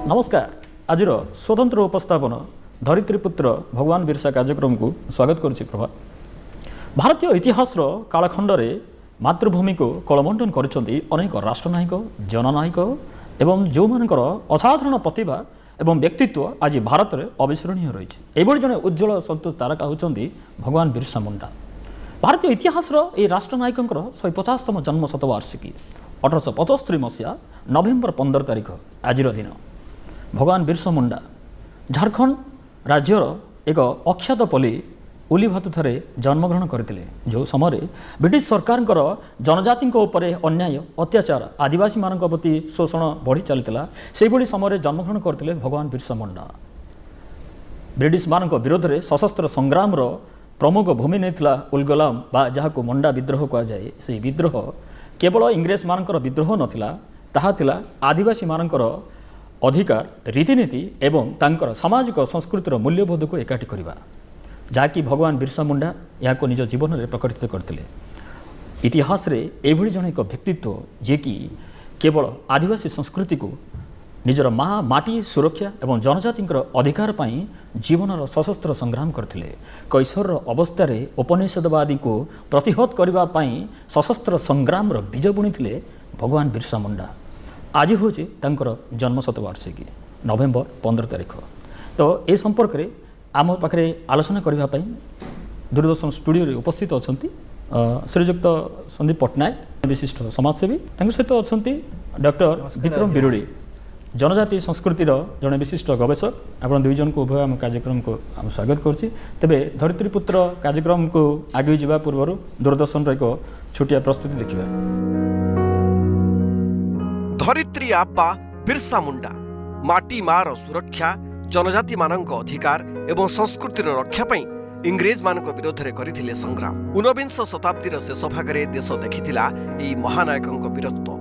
नमस्कार आज स्वतंत्र उपस्थापन धरित्रीपुत्र भगवान बिरसा कार्यक्रम को स्वागत करुच्ची प्रभात। भारतीय इतिहास कालखंड में मातृभूमि को कलमंडन करिसेंती अनेक राष्ट्रनायक जननायक एवं जो मानकर असाधारण प्रतिभा एवं व्यक्तित्व आज भारत में अविस्मरणीय रही। जड़े उज्ज्वल संतोष तारका होती भगवान बिरसा मुंडा। भारतीय इतिहास ये राष्ट्रनायक 150तम जन्म शतवार्षिकी 1875 मसीहा नवेम्बर 15 तारिख आज दिन भगवान बिरसा मुंडा झारखंड राज्यर एक अख्यात पल्ली उलीभातु थे जन्मग्रहण करते जो समय ब्रिटिश सरकार जनजाति अन्याय अत्याचार आदिवासी मान प्रति शोषण बढ़ी चलता से समय जन्मग्रहण करते भगवान बिरसा मुंडा। ब्रिटिश मान विरोध में सशस्त्र संग्राम प्रमुख भूमि नहीं उलगुलाम बा जहाँ को मुंडा विद्रोह कहुए से विद्रोह केवल इंग्रेज मान विद्रोह नाला ताहा आदिवासी मानकर अधिकार रीतिनीति एवं तांकर सामाजिक संस्कृतिर मूल्यबोध को एकाठी करवा जहाँकि भगवान बिरसा मुंडा यहाँ निज जीवन में प्रकटित करते। इतिहास रे एभली जन एक व्यक्तित्व जे कि केवल आदिवासी संस्कृति को निजर माँ माटी सुरक्षा एवं जनजाति अधिकार पाई जीवन सशस्त्र संग्राम करते। कैशोर अवस्था उपनिषदवादी को प्रतिहत करने सशस्त्र संग्राम बीज बुणी भगवान बिरसा मुंडा। आज हूँ जन्म शतवार्षिकी नवेम्बर 15 तारिख। तो ये संपर्क में आम पाखे आलोचना करने दूरदर्शन स्टूडियो उपस्थित अच्छा श्रीजुक्त संदीप पट्टनायक विशिष्ट समाजसेवी सहित अच्छा डॉक्टर विक्रम बिरुड़ी जनजाति संस्कृतिर जड़े विशिष्ट गवेषक। आप दुईजन को उभय आम कार्यक्रम को आम स्वागत करुच्ची। तेरे धरित्रीपुत्र कार्यक्रम को आगे जावा पूर्व दूरदर्शन एक छोटिया प्रस्तुति देखा। धरित्री आप्पा बिरसा मुंडा माटी मार सुरक्षा जनजाति मानक अधिकार एवं संस्कृतिर रक्षा पाई इंग्रेज मानक विरोध में करथिले संग्राम। 19 शताब्दीर शेष भागरे देश देखिथिला एई महानायकक वीरत्व।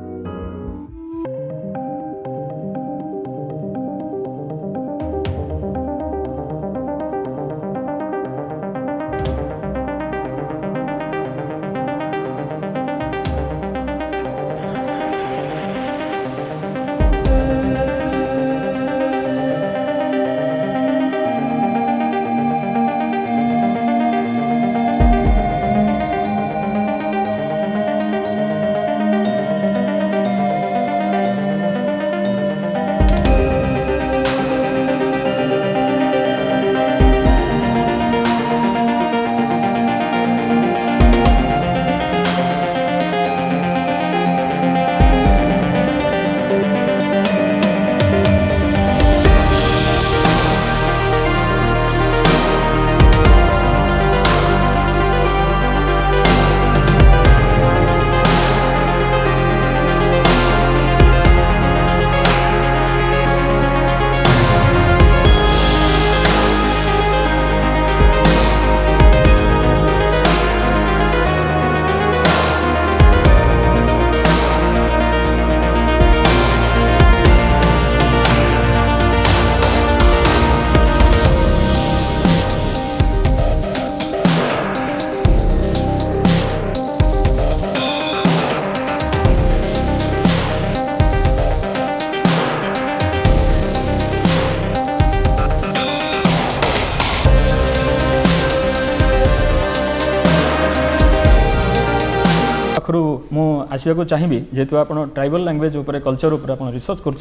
मु आसवा चाहिए जेहेतु आप ट्राइबल लैंग्वेज उपर कल्चर उपर आप रिसर्च कर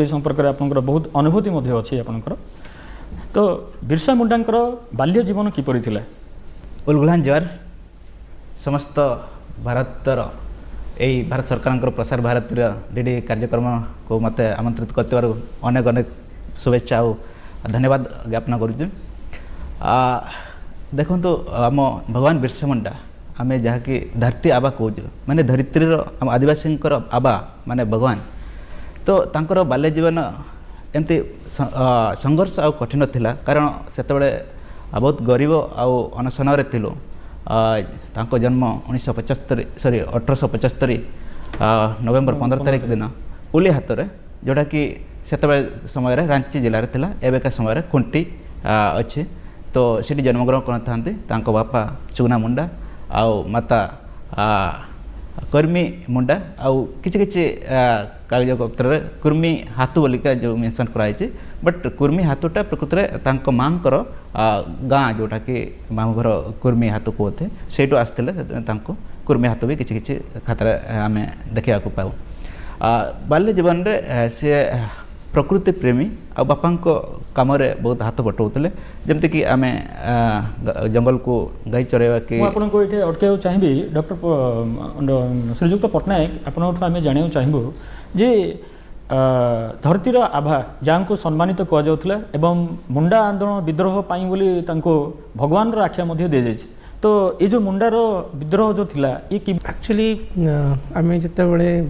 संपर्क में आपंकर बहुत अनुभूति अच्छी आपंकर। तो बिरसा मुंडांकर बाल्य जीवन किपरि थिला? उलगुलान ज्वार समस्त भारतर यही भारत सरकार प्रसार भारती डीडी कार्यक्रम को मत आमंत्रित करते अनेक अनेक शुभेच्छा और धन्यवाद ज्ञापन करुँ। देखो आम भगवान बिरसा मुंडा आम जहाँकि धरती आबा कौच माने धरित्री आम आदिवासी आबा माने भगवान। तो तांकर बाल्य जीवन एमती संघर्ष आ कठिन थिला कारण से बहुत गरीब आउ अनशन थिलु। तांको जन्म 1875 नवेम्बर 15 तारिख दिन उली हाथ में जोटा कि से समय रांची जिले थिला एवेका समय खुंटी अच्छी। तो सीटी जन्मग्रहण करता बापा सुगना मुंडा आउ माता कर्मी मुंडा आउ किछि किछि कागज पत्र कुर्मी हाथू बोलिका जो मेंशन कराई बट कुर्मी हाथूटा प्रकृत में तांको मांकर गाँ जोटा कि मामू घर कुर्मी हाथू कहते से आसते तांको कुर्मी हाथू भी किछि किछि खाता आम देखा पाऊ बाल्य जीवन में सी प्रकृति प्रेमी आ बापा कम बहुत हाथ बटाऊे जमती कि आम जंगल को गाई चरवा कि आपको ये अटक चाहिए डॉक्टर श्रीजुक्त पट्टनायक आपंठ आम जाना चाहबू जे धरतीर आभा जहाँ को सम्मानित कहुला एवं मुंडा आंदोलन विद्रोह पाई बोली भगवान आख्या दी जाए तो ये जो मुंडार विद्रोह जो थिला ये कि एक्चुअली आम जिते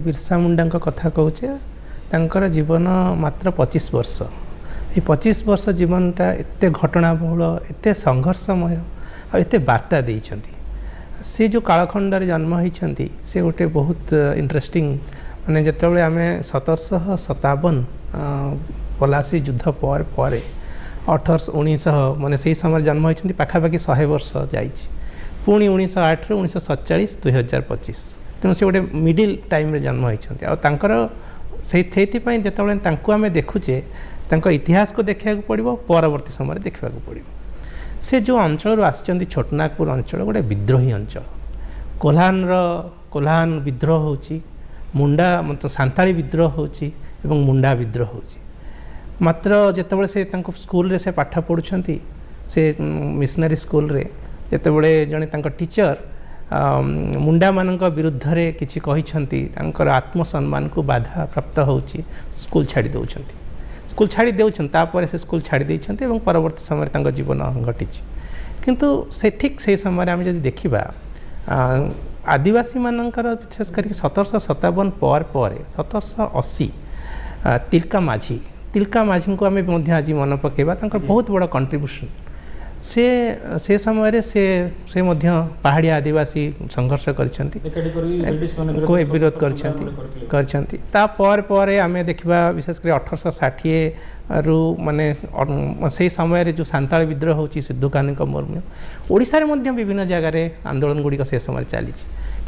बिरसा मुंडा कथा कहचे तांकर जीवन मात्र 25 वर्ष ये 25 वर्ष जीवनटा एते घटनाबहुल एते संघर्षमय और एते वार्ता देइछंती से जो कालखंड जन्म होती से गोटे बहुत इंटरेस्टिंग माने जिते आम 1757 पलासी युद्ध पर 1800 माने से समय जन्म होती पाखापाखि 100 वर्ष जाइए पुणी 1908 ରୁ 1947 2025 तेणु से गोटे मिडिल टाइम जन्म होती और से जिते आम देखुचे इतिहास को देखा पड़ो परवर्ती समय देखा पड़ो से जो अंचल आसी छोटनागपुर अंचल गोटे विद्रोही अंचल कोल्हान विद्रोह होची मुंडा मतलब सांताली विद्रोह होची एवं मुंडा विद्रोह होची मात्र जितेबाला से स्कूल रे से पाठ पढ़ुछंती से मिशनरी स्कूल रे जितेबाला जड़े टीचर मुंडा मानक विरुद्ध रे किछि कहिछंती तांकर आत्मसम्मान को बाधा प्राप्त होची स्कूल छाड़ी दउछंती स्कूल छाड़ी देउछन तापर से स्कूल छाड़ी देइछंती एवं परवर्ती समय तांकर जीवन घटिछि किंतु से ठीक से समय आम जदि देखिबा आदिवासी मानकर विशेष करके 1757 पर 1780 तिलका माझी को आम आज मन पकेबा तांकर बहुत बड़ा कंट्रीब्यूशन से समय से पहाड़िया आदिवासी संघर्ष को विरोध कर आम देखा विशेष कर 1860 रु माने से समय जो सांताल विद्रोह होची सिद्धुकानी मुर्मू ओडिशा रे विभिन्न जगार आंदोलन गुड़िक से समय चली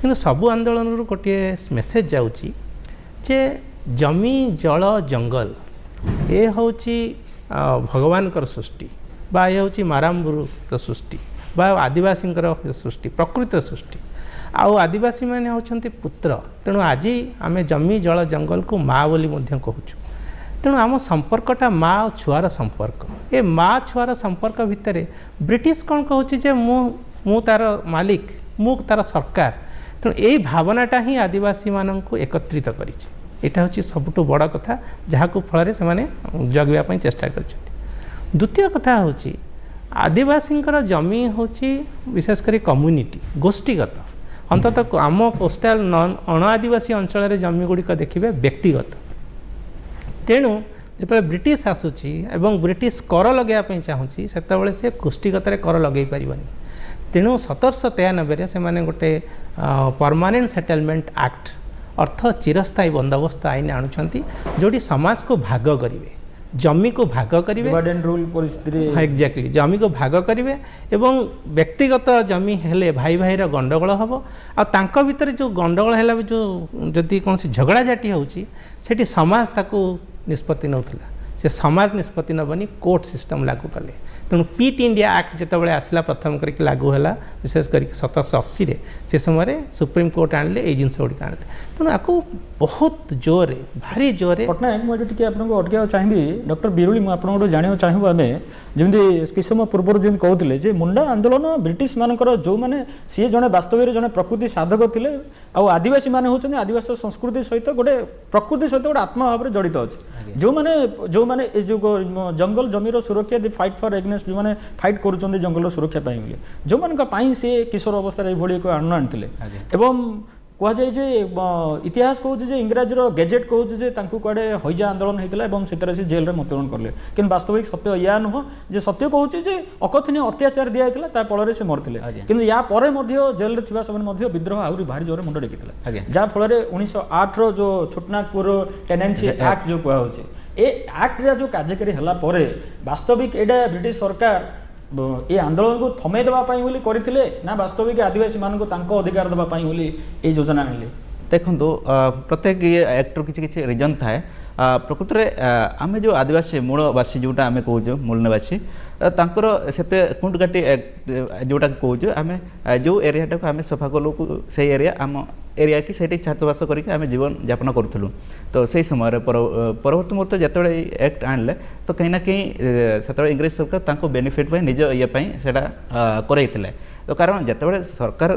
किंतु सबू आंदोलन रु गोटे मेसेज जाउची जे जमी जल जंगल ये होची भगवान सृष्टि बा ये हूँ माराम्बुर सृष्टि बा आदिवासी सृष्टि प्रकृतिर सृष्टि आउ आदिवासी मैंने होती पुत्र तेणु आज आम जमी जल जंगल को माँ बोली कहूँ तेणु आम संपर्कटा माँ और छुआर संपर्क ए माँ छुआर संपर्क भितर ब्रिटिश कौन कहूँ मु तार मालिक मु तार सरकार तेणु यही भावनाटा ही आदिवासी मानक एकत्रित करिछि हूँ सबुठ बड़ कथा जहाँ को फल से जगवाई चेष्टा कर द्वितीय कथा हूँ आदिवासी जमी हूँ विशेषकर कम्युनिटी गोष्ठीगत अंततः आम कोस्टाल अण आदिवासी अंचल जमी गुड़िक देखिए व्यक्तिगत तेणु जो ब्रिटिश आसूची एवं ब्रिटिश कर लगेवाई चाहूँगी से सी गोष्ठीगत कर लगे पारनी तेणु 1793 से गोटे परमानेंट सेटलमेंट एक्ट अर्थ चिरस्थायी बंदोबस्त आईन आणुछंती जोटी समाज को भाग करेंगे जमी को भाग करेंगे रूल परिस्थिति एक्जाक्टली जमी को भाग करेंगे एवं व्यक्तिगत जमी हेले भाई भाई गंडगोल हम आ भितर जो गंडगोल है जो जदि कौन झगड़ा झाटी होती समाज ताकू निष्पत्ति नौला से समाज निष्पत्ति नबनी कोर्ट सिस्टम लागू कले तेणु पीट इंडिया एक्ट जितेबाला आसला प्रथम करके लागू है विशेष करके 1780 से समय सुप्रीम कोर्ट आणले ये जिनस गुड़िक आणले तेणु आपको बहुत जोर भारी जोर पट्टनायक मुझे आपको अटक चाहिए डॉक्टर बिरुली मुझे जाना चाहूँ आम जमी कि समय पूर्व जमी कहते मुंडा आंदोलन ब्रिटिश मानकर जो मैंने सी जड़े वास्तव में जड़े प्रकृति साधक थे आदिवासी माने होचंदी आदिवासी संस्कृति सहित गोटे प्रकृति सहित गोटे आत्मा भाव में जड़ित अच्छे जो मैंने जो जंगल जमीर सुरक्षा दि फाइट फॉर एग्नेस्ट जो मैंने फाइट करुँच जंगल सुरक्षा बोली जो मान सी किशोर अवस्था ये आंदोलन आनी एवं कहुए जे इतिहास कहूँ जे इंग्राजीर गेजेट कहूँ जे कड़े हईजा आंदोलन होता से जेल में मृत्युवरण कले कि वास्तविक सत्य या नुह जे सत्य कहूँ जे अकथनीय अत्याचार दिखाई फल से मरते कि या जेल में समय विद्रोह आहरी भारी जोर मुंड टेकी जहाँफल 1908 जो छोटनागपुर टेनेंसी एक्ट जो कहुचे ए एक्ट जो कार्यकारी है वास्तविक एटा ब्रिटिश सरकार ए आंदोलन को थमे देबा पाई बोली करथिले ना वास्तविक आदिवासी मान को तांको अधिकार देबा पाई बोली ए योजना आनिले देखो प्रत्येक ये एक्टर किसी किसी रिजन थाए प्रकृत में आम जो आदिवासी मूलवासी जोटा आम कौच मूल निवासी तांकर सेते कुंड काटी जोटा कौच आम जो एरियाटा को आम सफा कलु से एरिया आम एरिया कि से चाषबास करके आम जीवन यापन करूँ तो से समय परवर्त मुहूर्त जो एक्ट आणले तो कहीं ना कहीं से इंग्रेज सरकार तांको बेनिफिट निज ये कराइले तो कारण जिते सरकार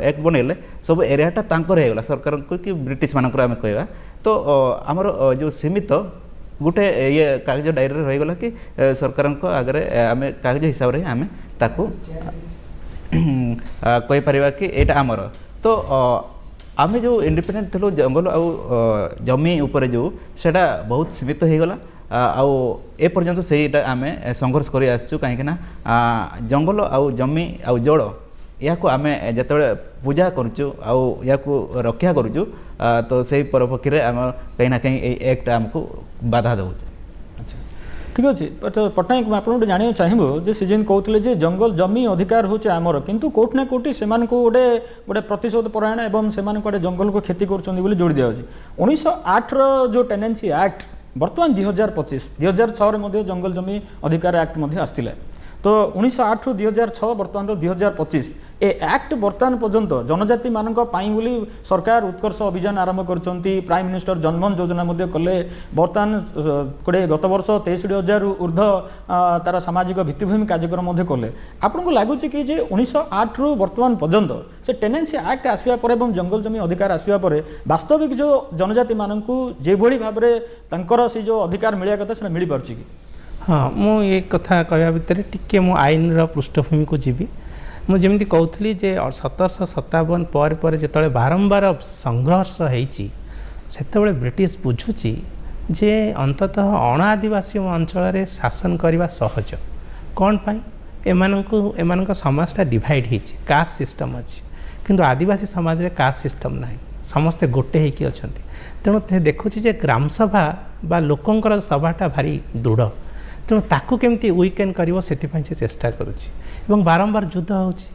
एक्ट बनइले सब एरियाटा तांकर होगला सरकार को कि ब्रिटिश मानकर आम कहवा तो आमर जो सीमित गोटे ये कागज डायरी रहीगला कि सरकार आगे आम कागज हिसाब से आम ताकू कहीपर कि यहाँ आमर तो आम जो इंडिपेंडेंट थी जंगल आउ जमी उपर जो सेटा बहुत सीमित होगला आउ ए पर्यंत से आम संघर्ष कर आसचु कहीं जंगल आउ जमी आउ जल या आम जिते पूजा करुचु आउ या रक्षा करुचु तो से परपक्ष में आम कहीं ना कहीं एक्ट आमको बाधा दौ। अच्छा ठीक अच्छे पट्टनायक आपको जाना चाहिए जे सीजन कहते जे जंगल जमी अधिकार होचे आमर किंतु कोट ना कोटी से गोटे गोटे प्रतिशोध परायण एवं से जंगल को क्षति कर जोड़ी दिया 1908 जो टेनेंसी एक्ट बर्तमान 2025 जंगल जमी अधिकार एक्ट आसला तो 1908 रू 2006 बर्तमान 2025 ए एक्ट बर्तमान पर्यंत जनजाति मान बोली सरकार उत्कर्ष अभियान आरंभ करछंती प्राइम मिनिस्टर जनधन योजना कले बर्तमान गोटे गत वर्ष 63,000 ऊर्ध तार सामाजिक भित्तिभूमि कार्यक्रम कले आपको लगुच कि 1908 रू बर्तमान पर्यंत से टेनेंसी एक्ट आसवा पर एवं जंगल जमी अधिकार आसवा पर वास्तविक जो जनजाति मान जो भाव में से जो अधिकार मिलवा कथा से मिल पार्छ कि हाँ मुझे कथा कहवा भितर टिके मो आईन पृष्ठभूमि को जीवी मुझे कहती जे 1757 पर जो बारंबार संघर्ष होते ब्रिटिश बुझुची जे अंततः अण आदिवासी अंचल शासन करने सहज कौन पाई एमान समाजटा डिवाइड हो कास्ट सिस्टम अच्छी किंतु आदिवासी समाज रे कास्ट सिस्टम ना समस्ते गोटे होकी अच्छा तेणु देखुची ग्राम सभा बा लोकंकर सभाटा भारी दृढ़ तेणु ताकू केमती वीकेंड करिवो सेतिपई से चेष्टा करुची एवं बारंबार युद्ध होची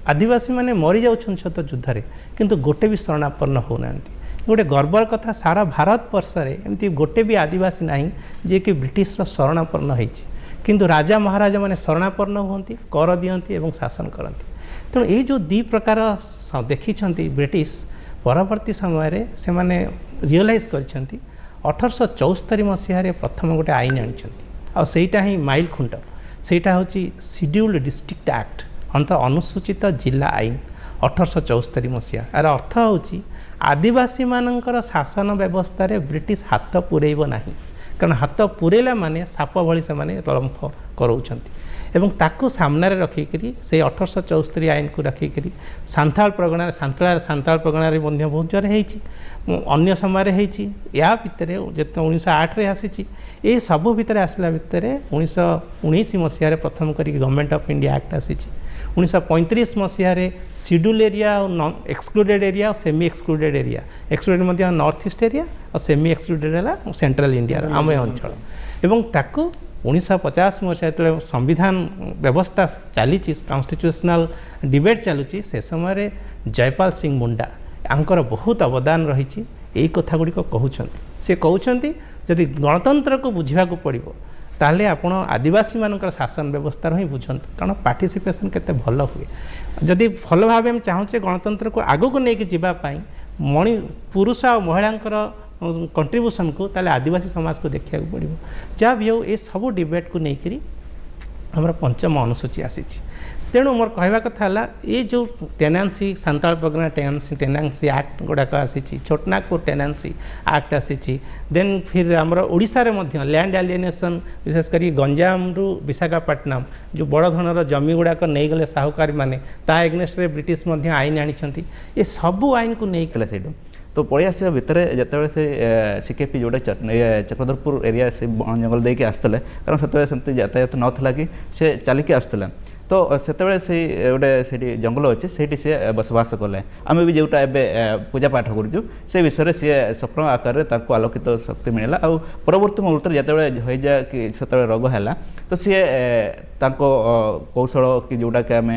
आदिवासी माने मरी जाउछन छत युद्ध रे किंतु गोटे भी शरणापन्न होनांती गोटे गर्वर कथा सारा भारत वर्ष रे एमती गोटे भी आदिवासी नाही जे कि ब्रिटिश रो शरणापन्न होईची किंतु राजा महाराजा माने शरणापन्न होंती कर दियंती एवं शासन करंती तेणु ये जो दी प्रकार देखिछंती ब्रिटिश परवर्ती समय रे से माने रियलाइज करछंती 1874 मसीह प्रथम गोटे आईन आनिछंती आ सेटा ही माइल खुंट सेटा होची शेड्यूल्ड डिस्ट्रिक्ट एक्ट अंत अनुसूचित जिला आईन 1874 मसीहा यार अर्थ होची आदिवासी मानकर शासन व्यवस्था रे ब्रिटिश हाथ पुरेइब नाही कारण हाथ पुरेला माने साप भली से माने लंफ कराउछंती एवं ताकू सामने रखिकी से 1874 आईन को रखिकी सांताल प्रगणार सांताल प्रगणार बहुत जोर अन्य समय या भितर जो 1908 आसी ये सबू भितर आसला भितर 1919 मसीह प्रथम करी गवर्नमेंट ऑफ इंडिया एक्ट आसी 1935 मसीह शेड्यूल एरिया और एक्सक्लूडेड एरिया और semi excluded area excluded north east area और सेमी एक्सक्लूडेड है सेंट्रल इंडिया आम अंचल एवं ताकू 1950 मसीहा जो संविधान व्यवस्था चली कॉन्स्टिट्यूशनल डिबेट चलुची से समय जयपाल सिंह मुंडा आंकर बहुत अवदान रही यही कथा गुड़िक कहते से कहते जदि गणतंत्र को बुझा पड़ो ताले आपण आदिवासी मानकर शासन व्यवस्था ही बुझंतु कारण पार्टिसिपेशन केते भल हुए जदि भल भाव हम चाहूचे गणतंत्र को आगो को लेकिन जीवाई मणि पुरुष और महिलांकर कंट्रीब्यूशन को ताले आदिवासी समाज को देखा पड़ो जहाँ भी हो ये सब डिबेट को लेकर आमर पंचम अनुसूची आसी तेणु मोर कहवा कथा ये जो टेनांसी सांताल प्रगना टेनांसी एक्ट गुड़ाक आसी छोटनागपुर टेनांसी एक्ट आसी देन फिर आमर ओडिशा रे मध्य लैंड एलिएनेशन विशेषकर गंजाम रु विशाखापट्टनम जो बड़ धनर जमी गुड़ाक नहीं गले साहूकारी माने ता एग्नेस्ट रे ब्रिटिश मध्य आईन आनी ये सबू आईन को नहीं गले से तो पलि आसवा भितर जिते से सिकेपी जोटा चक्रधरपुर एरिया से जंगल देके आसते कारण से यातायात नाला कि से चलिकी आसला तो सेतेबेले से गोटे से जंगल अच्छे से सी बसवास कले आम भी जोटा एवं पूजा पाठ करूँ से विषय सी स्वप्न आकार आलोकित शक्ति मिलला आ परवर्ती मुहूर्त जिते हो जाए कि से रोग है तो सी कौशल कि जोटा कि आम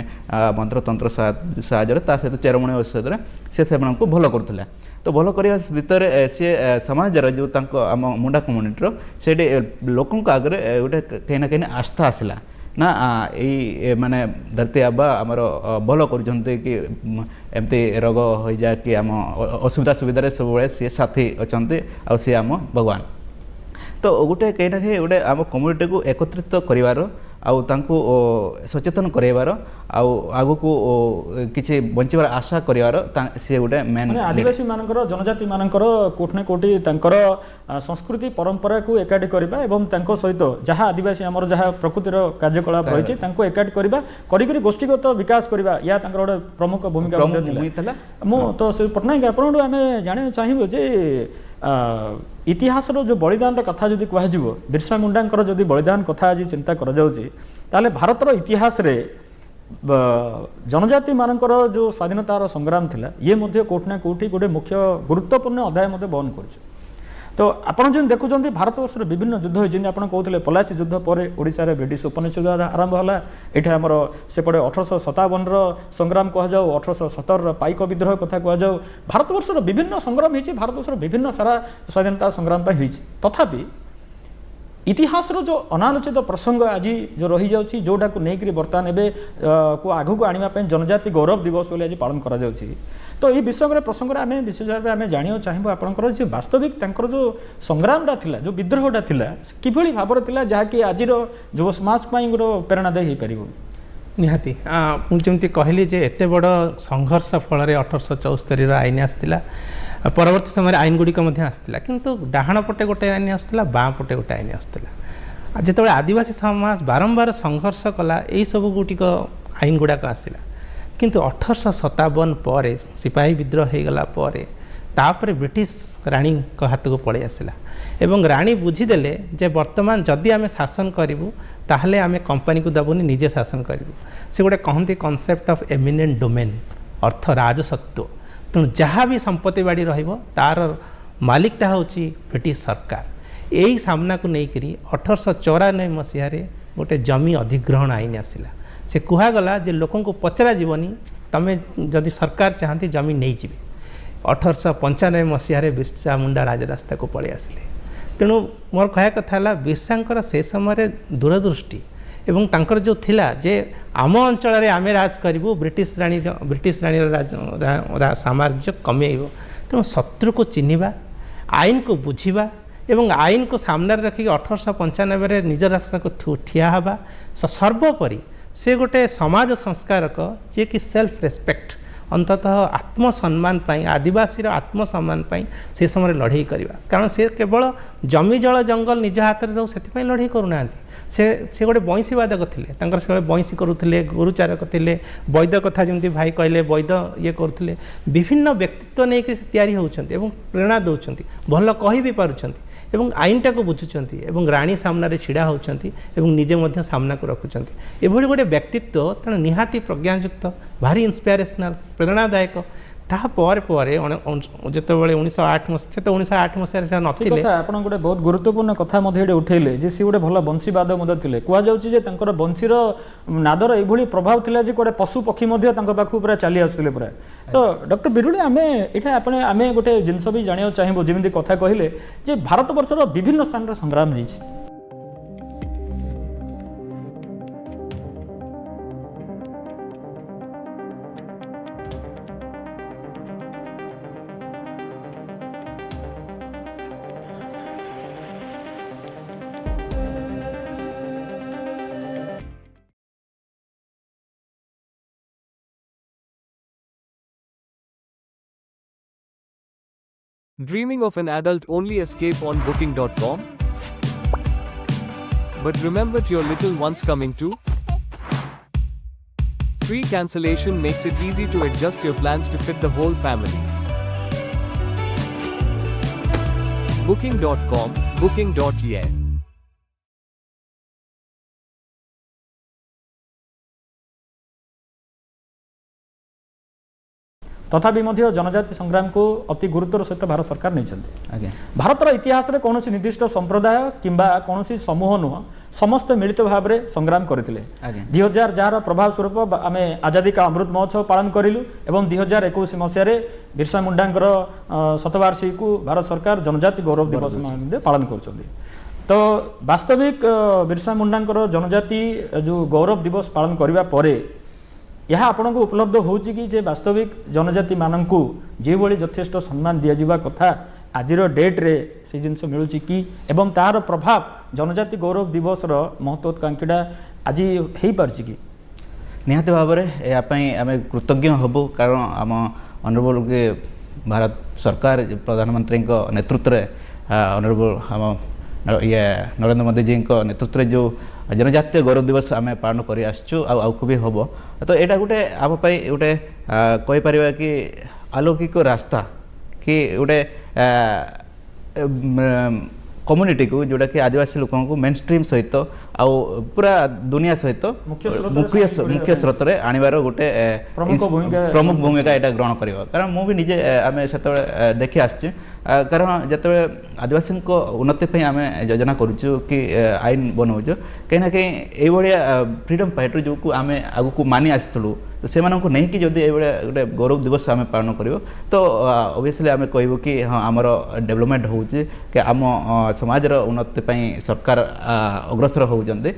मंत्र तंत्र साहय सहित चेरमूणी औषध से भल करुला तो भल करने भितर सी समाजर जो आम मुंडा कम्युनिटीर से लोकों आगे गोटे कहीं ना कहीं आस्था आसला ना यही माने धरती आबा आमर भल कर एमती रोग हो जाए कि आम असुविधा सुविधा सब सी साथी अच्छा सी आम भगवान तो गोटे कहीं ना कहीं गोटे आम कम्युनिटी को एकत्रित कर सचेतन करार आग को किसी बचार आशा करार सी गोटे मेन आदिवासी मानकर जनजाति मानकर कोठी ना कोठी तांकर संस्कृति परंपरा को एकाठी करबा एवं तांको सहित जहाँ आदिवासी आमर जहाँ प्रकृतिर कार्यकलाप रही एकाठी करबा करी गोष्ठीगत विकास करबा या तांकर गोटे प्रमुख भूमिका मु तो श्री पट्टनायक आपन आमे जाने चाहिबो जे इतिहास जो बलिदान कथा जदि कह बिरसा मुंडा जदि बलिदान कथा आज चिंता कर भारतर इतिहास रे जनजाति मानकर जो स्वाधीनतार संग्राम थिला ये मध्य कोठी ना कोठी गोटे मुख्य गुरुत्वपूर्ण अध्याय मध्य बहन कर तो आपड़ जो देखुं भारतवर्ष विभिन्न युद्ध होती आप कहते पलासी युद्ध पर ओडिशा रे ब्रिटिश उपनिषद आरंभ है ये आमर सेपटे 1857 संग्राम कहु 1870 पाइक विद्रोह कथा कहु भारतवर्ष विभिन्न संग्राम होती भारतवर्ष विभिन्न सारा स्वाधीनता संग्राम तथापि इतिहास जो अनालोचित प्रसंग आज जो रही जाऊँगी जोटा को लेकर बर्तमान एवं को आगू को आने जनजाति गौरव दिवस बोली आज पालन करा जाउछि तो ये विषय प्रसंग में आम विशेष भाव में जाना चाहिए आपंकर जो वास्तविक जो संग्रामटा थिला जो विद्रोहटा थिला किभली भाव थिला जहाँकि आज युव समाज गोटे प्रेरणादायी हो पार निहाती मुझे कहली जे एत बड़ संघर्ष फल 1874 आईन आसला परवर्ती समय आईन गुड़िक आसला किंतु डाहाण पटे गोटे आईन आसला बाँ पटे गोटे आईन आसला जिते आदिवासी समाज बारंबार संघर्ष कला यही सब गुटिक आईन गुड़ाक आसला किंतु 1857 पर सिपाही विद्रोह हो गला तापर ब्रिटिश राणी हाथ को पलि आसला एवं राणी बुझीदेले जे वर्तमान जदि आम शासन करूँ ताहले आम कंपनी को दबुनी निजे शासन करूँ से गोटे कहते कॉन्सेप्ट ऑफ एमिनेंट डोमेन अर्थ राजसत्व तेणु जहाँ भी संपत्ति बाड़ी तार मालिकटा हूँ ब्रिटिश सरकार यही सामना को लेकर 1894 मसीह गोटे जमी अधिग्रहण आईन आसला से कहगला जे लोक को पचरा जीवनी तमें जदि सरकार चाहती जमी नहीं जी 1895 मसीह बिरसा मुंडा राजरास्ता को पलि आसिले तेणु मोर कह कथा बिरसांकर से समय दूरदृष्टि एवं तांकर जो थिला जे आम अंचल आम राज करूँ ब्रिटिश राणी साम्राज्य कमेब तेणु शत्रु को चिन्हवा आईन को बुझा एवं आईन को सामने रखिक 1895 निज रास्ता को ठिया हवा सर्वोपरि से गोटे समाज संस्कारक जे कि सेल्फ रेस्पेक्ट अंततः आत्मसम्मान आदिवासी आत्मसम्मान से समय लड़ाई करवा कारण से केवल जमी जल जंगल निज हाथ में रो से लड़ाई करूना से गोटे बंशीवादक थे से बंशी करुले गुरुचारक थे वैद कथा जमी भाई कहले वैद ये करुले विभिन्न व्यक्तित्व नहीं कि तैयारी होती प्रेरणा दौरान भल कही भी पार्टी एवं आईनटा को बुझुंट एवं राणी सामने छिड़ा होती निजे सामना को रखुंट एभली गोटे व्यक्तित्व तेणु निहाती प्रज्ञायुक्त भारी इन्स्पिरेशनल प्रेरणादायक तापर जिते 1908 मसीह तो 1908 मसीह नथिले आप गोटे बहुत गुरुत्वपूर्ण कथा उठेले जे सी गोटे भल बंशीवाद थे कहु बंशीर नादर ये प्रभाव था जे गोटे पशु पक्षी पाखु पूरा चली आसुले पूरा तो डॉक्टर बिरुली आम ये आम गोटे जिनस भी जाना चाहिए जमी कथा कहले जे भारत वर्षर विभिन्न स्थान संग्राम होती Dreaming of an adult-only escape on Booking.com? But remembered your little ones coming too? Free cancellation makes it easy to adjust your plans to fit the whole family. Booking.com, Booking.yeah. तथापि मध्य जनजाति संग्राम को अति गुरुत्वर सहित भारत सरकार नहीं आज्ञा भारतर इतिहास रे कौन निर्दिष्ट संप्रदाय किंबा कौन समूह नुह समस्त मिलित भाव में संग्राम करते आज्ञा 2000 जार प्रभाव स्वरूप आम आजादी का अमृत महोत्सव पालन करूँ और 2021 मसीह बिरसा मुंडांकर शतवार्षिकी को भारत सरकार जनजाति गौरव दिवस पालन कर तो वास्तविक बिरसा मुंडांकर जनजाति जो गौरव दिवस पालन करने पर यह आपन को उपलब्ध होची कि जे वास्तविक जनजाति माननकु जे भली यथेष्ट सम्मान दिया जिबा कथा आजिर डेट रे से जिनस मिलुची कि एवं तार प्रभाव जनजाति गौरव दिवस रो महत्वाकांक्षीटा आज हेई पारची कि निहाती भाव में यापाई आम कृतज्ञ हबु कारण आम ऑनरेबल के भारत सरकार प्रधानमंत्री नेतृत्व में ऑनरेबल आम ये नरेंद्र मोदी जी नेतृत्व जो जनजातीय गौरव दिवस आम पालन कर आगू भी हम तो यहाँ गोटे आम गोटे कहीपर कि अलौकिक रास्ता कि गोटे कम्युनिटी को जोटा कि आदिवासी लोगों को मेन स्ट्रीम सहित आउ पूरा दुनिया सहित मुख्य स्रोत में आणवार गोटे प्रमुख भूमिका यहाँ ग्रहण कर कारण मुझे निजे आम से देखी आसचे कारण जिते आदिवासी उन्नति आम योजना करुचु कि आईन बनाऊँ कहीं ना कहीं ये फ्रीडम फाइटर जो आम आग को मानि आसलु तो से नहीं कि जदि ये गोटे गौरव दिवस आम पालन कर तो ओबियसली आम कहूँ कि हाँ आमर डेवलपमेंट हो कि आम समाजर उन्नति सरकार अग्रसर होती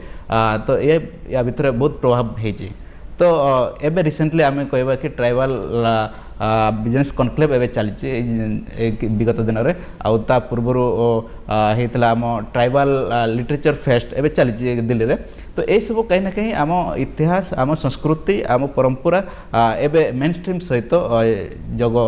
तो ये या भितर बहुत प्रभाव होती तो एबे रिसेंटली आम कहवा कि ट्राइबल बिजनेस कनक्लेव एवं चली विगत दिन में आउ पूर्वर होता आम ट्राइबल लिटरेचर फेस्ट एवं चली दिल्ली में तो ये सब कहीं ना कहीं आम इतिहास आम संस्कृति आम परंपरा एवं मेन स्ट्रीम सहित जग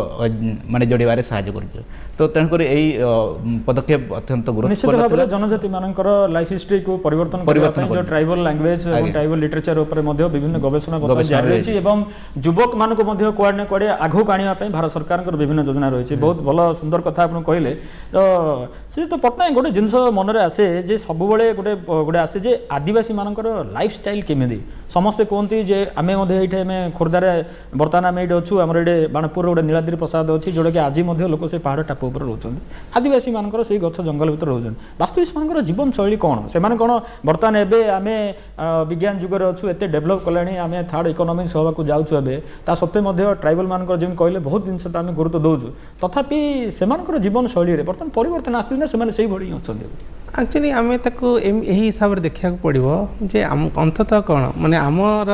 माने जोड़बार साहाय्य कर तो तेणुक यही पदक्षेप अत्यंत निश्चित भाव में जनजाति मानकर लाइफ हिस्ट्री को परिवर्तन जो ट्राइबल लैंग्वेज और ट्राइबल लिटरेचर उपर विभिन्न गवेषणा जारी रही एवं युवक मान कुआड़े ना कुआड़े आगू आने भारत सरकार विभिन्न योजना रही बहुत भल सुंदर कथा आप कहले तो श्री तो पट्टनायक गोटे जिनस मन में आसे जे सब गोटे गोटे आसे जे आदिवासी मानकर लाइफ स्टाइल केमी समस्ते कहते जे आम ये खोर्धार बर्तमान आम ये अच्छू आम ये बाणपुर गोटे नीलाद्री प्रसाद अच्छी जोटा कि आज लोक से पहाड़ टाप उपर रोचन आदिवासी मानकर से गछ जंगल भर रोचन वास्तविक से जीवन शैली कौन से कौन बर्तमान एवं आम विज्ञान जुगर अच्छू एत डेभलप कले आम थर्ड इकोनॉमिक्स होगा जाऊँ एवं ता सत्वे ट्राइबल मानकर जमी कहले बहुत जिनस आम गुरुत्व दौचु तथापि से जीवन शैली बर्तमान परिवर्तन आससे भाई अच्छा एक्चुअली आम ताको यही हिसाब से देखा पड़ो जे अंततः कौन माने आमर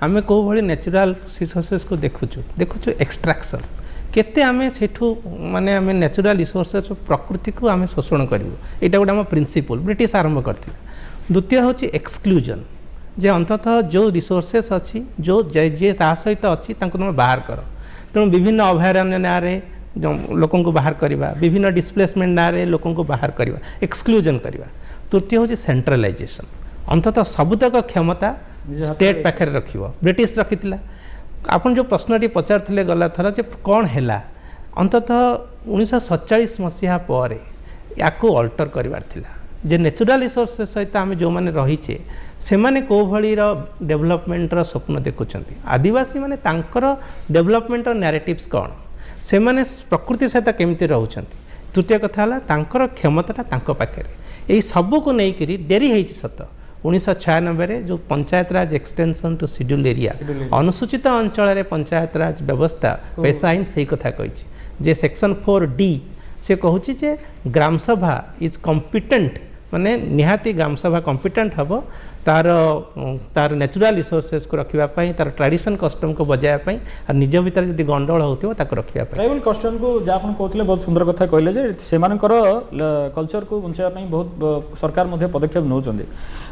आम कौ भाई नेचुरल रिसोर्सेस को देखुचु एक्सट्राक्शन केते आमे सेठू माने आमे नेचुरल रिसोर्सेस प्रकृति को आमे शोषण करूँ यहाँ गोटे आम प्रिंसिपल ब्रिटिश आरंभ करते द्वितीय हूँ एक्सक्लूजन जे अंततः जो रिसोर्सेस अच्छी जो जे ता सहित अच्छी तुम बाहर कर तेणु विभिन्न अभयारण्य ना लोकों को बाहर करवा विभिन्न डिस्प्लेसमेंट ना लोकों को बाहर करवा एक्सक्लूजन करवा तृतीय हूँ सेंट्रलाइजेशन अंततः सबुतक क्षमता स्टेट पाखे रख ब्रिटिश रखी आपन जो प्रश्नटी पचार गला थर जे कौन है अंततः 1947 मसीहा पर या अल्टर करार जे नेचुरल रिसोर्सेस सहित आम जो मैंने रहीचे से माने को भली डेवलपमेंटर स्वप्न देखुं आदिवासी माने तांकर डेवलपमेंटर नैरेटिव्स कौन से माने प्रकृति सहित केमती रोचंती तृतीय कथा है तांकर क्षमताटा तांको पाखे यही सबू को लेकर डेरी होती सत 1996 जो पंचायत राज एक्सटेंशन टू शेड्यूल एरिया अनुसूचित अंचल पंचायत राज व्यवस्था पैसा आईन से कथा कही जे सेक्शन 4D से कहूँ जे ग्राम सभा इज कॉम्पिटेंट माने निहाती ग्राम सभा कॉम्पिटेंट हम तार नेचुरल रिसोर्सेस को रखापी तार ट्रेडिशन कस्टम को बजायापी और निज भीतर जब गंडगोल होती रखापी ट्राइबल कस्टम को जहाँ कहते बहुत सुंदर कथा कहले से कल्चर को बचाई बहुत सरकार पदक्षेप नौ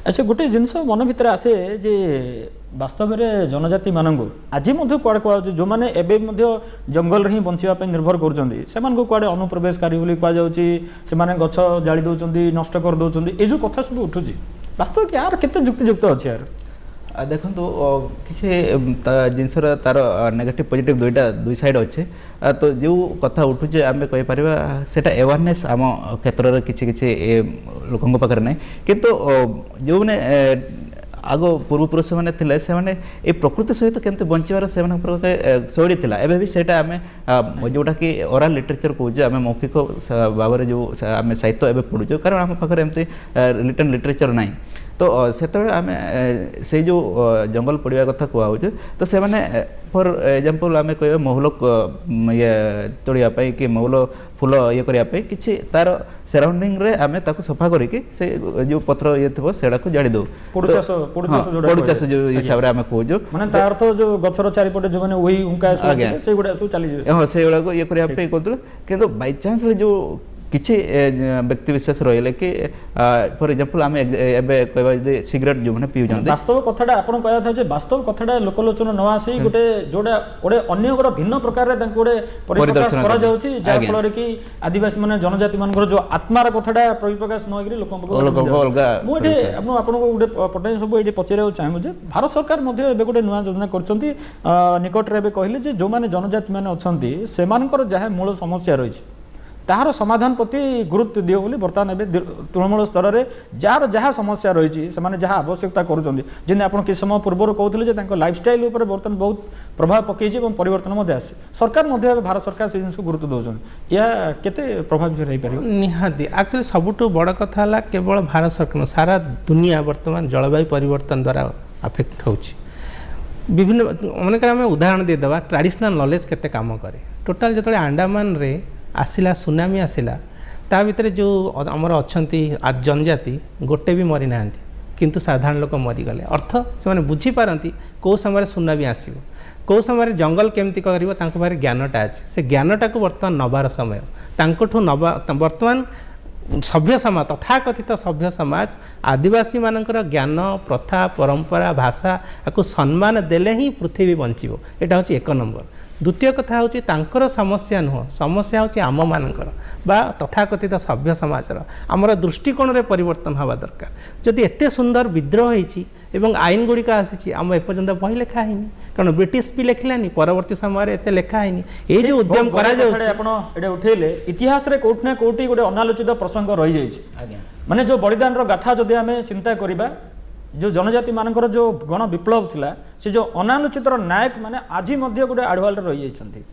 अच्छा गोटे जिनस मन भर आसे जे वास्तव में जनजाति मानू आज कड़े कह जो मैंने एवं जंगल ही बचापी निर्भर कर कड़े अनुप्रवेशकारी बोली कहुच्छे गछ जाली दौरान नष्ट कर दौरान ये जो कथा सब उठू वास्तव कि यार केते युक्तियुक्त अच्छे यार देखो किसी जिनसर तार नेगेटिव पॉजिटिव दुई साइड अच्छे तो जो कथा उठुचे आम कहीपर से अवेयरनेस आम क्षेत्र में किसी लोकों पाखे ना किंतु जो मैंने आग पूर्वपुरुष मैंने थिले से माने ए प्रकृति सहित केमते बंचिबार से माने शैली थिला एबे भी सेटा आमे जोटा कि ओरल लिटरेचर कहूँ आम मौखिक भाव में जो आम साहित्य एवं पढ़ुचु कारण आम पाखे एमती रिटर्न लिटरेचर ना तो से आम से जो जंगल पड़ा कथा कहु तो से मैंने फॉर एग्जांपल आम कह महुल ये तोड़ापी कि महुल फूल ये करने कि तार सराउंडिंग रे आम सफा करके से जो पत्र ये थो से जाड़ी दो पड़ू चाष जो हिसाब से आम कहूँ माने तार अर्थ जो गछर चारिपटे जो माने वही उनका से गुडा सब चली जाय हां से गुडा ये करया पे कहतु किंतु बाय चांस जो किछि व्यक्ति विशेष रहिले कि फॉर एग्जांपल आम एबे कहबा जे सिगरेट जो माने पिउ जंदे वास्तव कथाटा आपण कहया था जे वास्तव कथाटा लोकलोचन न आसी गोटे जोडा ओडे अन्य गोटे भिन्न प्रकार रे तांको ओडे परिप्रकाश करा जाउची जा फल रे कि आदिवासी माने जनजाति मानकर जो आत्मार कथाटा परिप्रकाश न होइकरी लोकन को मोठे आपण को गोटे पटनाय सब एठी पचेरा चाहू जे भारत सरकार मध्ये एबे गोटे नया योजना करछंती निकट रे एबे कहले जे जो माने जनजाति माने अछंती सेमानकर जहा मूल समस्या रहिछि ताहार समाधान प्रति गुरुत्व दियो बोली बर्तमान एबे तृणमूल स्तर रे जार जहाँ समस्या रही से जहाँ आवश्यकता करुँच जिन आप किस समय पूर्व कहते हैं लाइफस्टाइल उपर बर्तमान बहुत प्रभाव पकई परिवर्तन आसे सरकार भारत सरकार से जिन गुरुत्व दौरान या केते प्रभावी रही निहाती एक्चुअली सबुठ बड़ कथा है केवल भारत सरकार सारा दुनिया बर्तमान जलवायु परिवर्तन द्वारा अफेक्ट होची विभिन्न मनकर आम उदाहरण देदेवा ट्रेडिशनल नॉलेज केते काम करे टोटाल जो अंडमान रे आसिला सुनामी आसिला ता भितर जो आमर अच्छी जनजाति गोटे भी मरी ना किंतु साधारण लोक मरीगले अर्थ से माने बुझी पारती कौ समय सुनामी आसो कौ समय जंगल केमती कर ज्ञानटा अच्छे से ज्ञानटा को बर्तमान नबार समय तांकोठू नबा बर्तमान सभ्य समाज तथाकथित सभ्य समाज आदिवासी मानकर ज्ञान प्रथा परंपरा भाषा को सम्मान देले ही पृथ्वी बंचो यहाँ हूँ एक नंबर द्वितीय कथा हूँ तांकर समस्या नुह समस्या हूँ आम मानकर बा तथाकथित सभ्य समाजर आमर दृष्टिकोण रे परिवर्तन हवा दरकार जदि एते सुंदर विद्रोह होईची एवं आईन गुड़िक आसी आम एपर्यंत बही लेखा है कारण ब्रिटिश भी लिखलानी परवर्ती समय एत लेखा है ये जो उद्यम करा उठेले इतिहास रे कोठ ना कोठी गोटे अनालोचित प्रसंग रही जाइए माने जो बलिदान रो गाथा जदि आमे चिंता करिबा जो जनजाति मानकर जो गण विप्लव थिला से जो अनालोचित नायक माने आज गोटे आढ़ुआल रही जाइछन्ती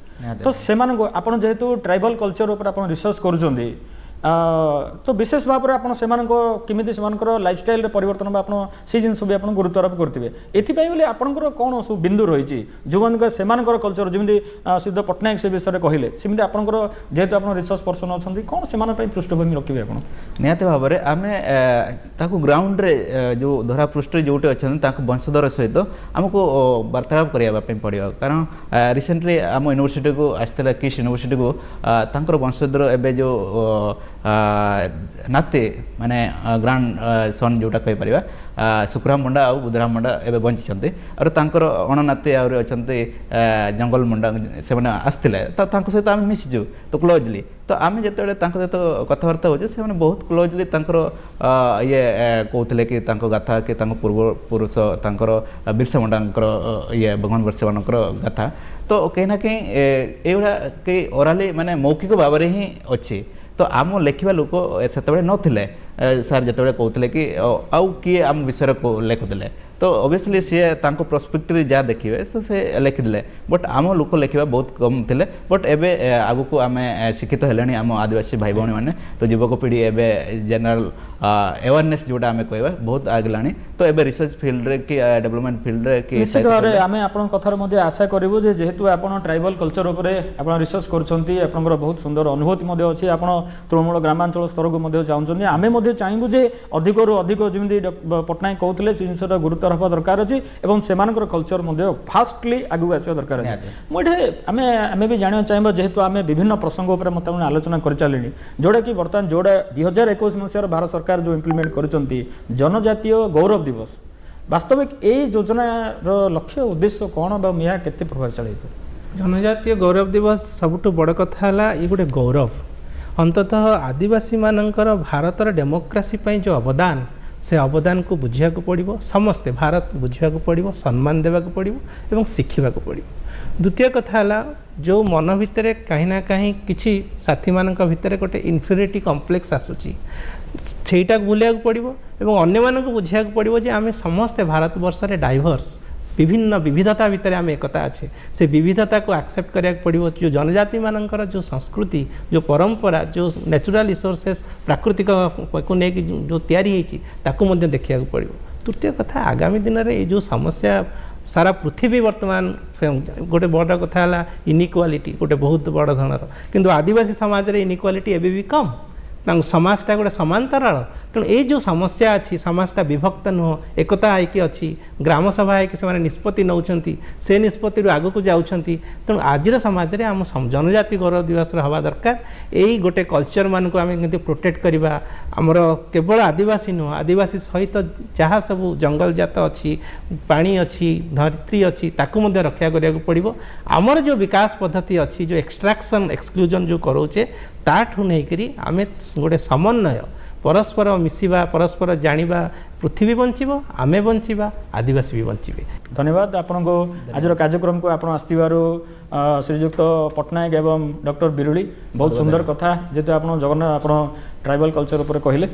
तो से आपण जेहेतु ट्राइबल कल्चर ऊपर आपण रिसर्च करूछन्ती तो विशेष भाव में आपड़ से केमी से लाइफस्टाइल परिवर्तन आप जिन भी आप गुरुत्वारोप करेंगे ये आपंकर कौन सब बिंदु रही जो से कल्चर जमी सिद्ध पट्टनायक से विषय कहले सेमती आपंकर जेहेतु आप रिसर्च पर्सन अच्छा कौन से पृष्ठभूमि रखिए आप निहत भाव में आम ग्राउंड रे जो धरा पृष्ठ जोटे अच्छा वंशधर सहित आमको वार्तालाप करने पड़ो कारण रिसेंटली आम यूनिवर्सिटी को आसला किस यूनिवर्सिटी को वंशधर एवं जो नाते माने ग्रांड सन जोटा कहि परिबा सुखराम मुंडा और बुधराम मुंडा एबे बंचिछन्ते और तांकर अणनाते और अछन्ते जंगल मुंडा से माने आस्थिले त तांको सहित आम मिसिजु तो क्लोजली तो आम जेतेबेले तांको सहित कथावार्ता होजे से माने बहुत क्लोजली तांकर ये कहउतले कि तांको गाथा कि तांको पूर्व पुरुष तांकर बिरसा मुंडांकर ये भगवान बिरसा मुंडांकर गाथा तो कहीं ना कहीं एगुड़ा कई ओराली माने मौखिक भाव में ही अच्छी तो आम लेखा लोक से नथिले सार जिते कहते कि आउ किए आम विषय को लेखुले तो ऑब्वियसली सी तांको पर्सपेक्टिव जहाँ देखिए तो से लिखिदे बट आम लोक लिखा बहुत कम थे बट एबे आगु को आम शिक्षित हेले आम आदिवासी भाई भौणी मैंने तो युवक पीढ़ी एवं जनरल अवेयरनेस जोटा आम कह बहुत आगला तो एबे रिसर्च फील्ड रे कि डेवलपमेंट फील्ड रे कि निश्चित भाव में आम आप कथार मध्य आशा करूँ जेहेतु आप ट्राइबल कल्चर उपरे आप रिसर्च कर बहुत सुंदर अनुभूति अच्छी आप तृणमूल ग्रामांचल स्तर को चाहते आम चाहबू जे अधिक रु अधिक जमी पट्टनायक कहते से जिनसा गुरुत्व हवा दरकार अच्छी और से कल्चर फास्टली आगू आसा दरकार अच्छे मुझे आम भी जाना चाहिए जेहेतु आम विभिन्न प्रसंग उपर मत आलोचना कर चले जोटा कि बर्तमान जोड़ा 2021 मसीह भारत सरकार जो इम्प्लीमेंट कर जनजातीय गौरव दिवस वास्तविक यही योजनार लक्ष्य उद्देश्य कौन यह केते प्रभावशाली जनजातीय गौरव दिवस सबुठ बड़ कथा है ये गोटे गौरव अंततः आदिवासी मानकर भारतर डेमोक्रेसी जो अवदान से अवदान को बुझा पड़ो समस्ते भारत बुझा पड़ो सम्मान देवा पड़ो एवं शिखा पड़ो। द्वितीय कथा है जो मन भितर कहीं ना कहीं किसी साथी मान भितर गोटे इन्फीरियरिटी कम्प्लेक्स आसूची सेटा बुलिया पड़ो और अन्य मानक बुझा पड़ो जे आम समस्ते भारत वर्ष डाइवर्स विभिन्न विविधता भितर आम एकता अच्छे से विविधता को एक्सेप्ट करा पड़ो। जो जनजाति मानकर जो संस्कृति जो परंपरा जो नेचुरल रिसोर्सेस प्राकृतिक को लेकिन जो तैयारी देखा पड़ो। तृतीय कथा आगामी दिन में जो समस्या सारा पृथ्वी वर्तमान गोटे बड़ कथा है इनइक्वालिटी गोटे बहुत बड़ धरणार किंतु आदिवासी समाज रे इनइक्वालिटी एबे भी कम समाजटा गोटे समांतराल तेणु ये जो समस्या अच्छी समाजटा विभक्त नुह एकता होइकी अच्छी ग्राम सभा होइकी से निष्पत्ति नौकरी से निष्पत्ति आग को जाऊँगी तेणु आजिर समाज में आम जनजाति गौरव दिवस हवा दरकार यही गोटे कल्चर मान को आम के प्रोटेक्ट करवा आमर केवल आदिवासी नुह आदिवासी सहित जहाँ सब जंगल जात अच्छी पानी अच्छी धरित्री अच्छी ताकू रक्षा करा पड़ो। आमर जो विकास पद्धति अच्छी जो एक्सट्राक्शन एक्सक्लूजन जो करोचे ताठू नहीं आम गोटे समन्वय परस्पर मिसिबा परस्पर जानिबा पृथ्वी बंचिबो आमे बंचिबा आदिवासी भी बंचिबे। धन्यवाद आपन को आज कार्यक्रम को आपण आस्तिबारो श्रीयुक्त पट्टनायक एवं डॉक्टर बिरुली बहुत सुंदर कथा जेते आपण जगन्नाथ आपण ट्राइबल कल्चर ऊपर कहले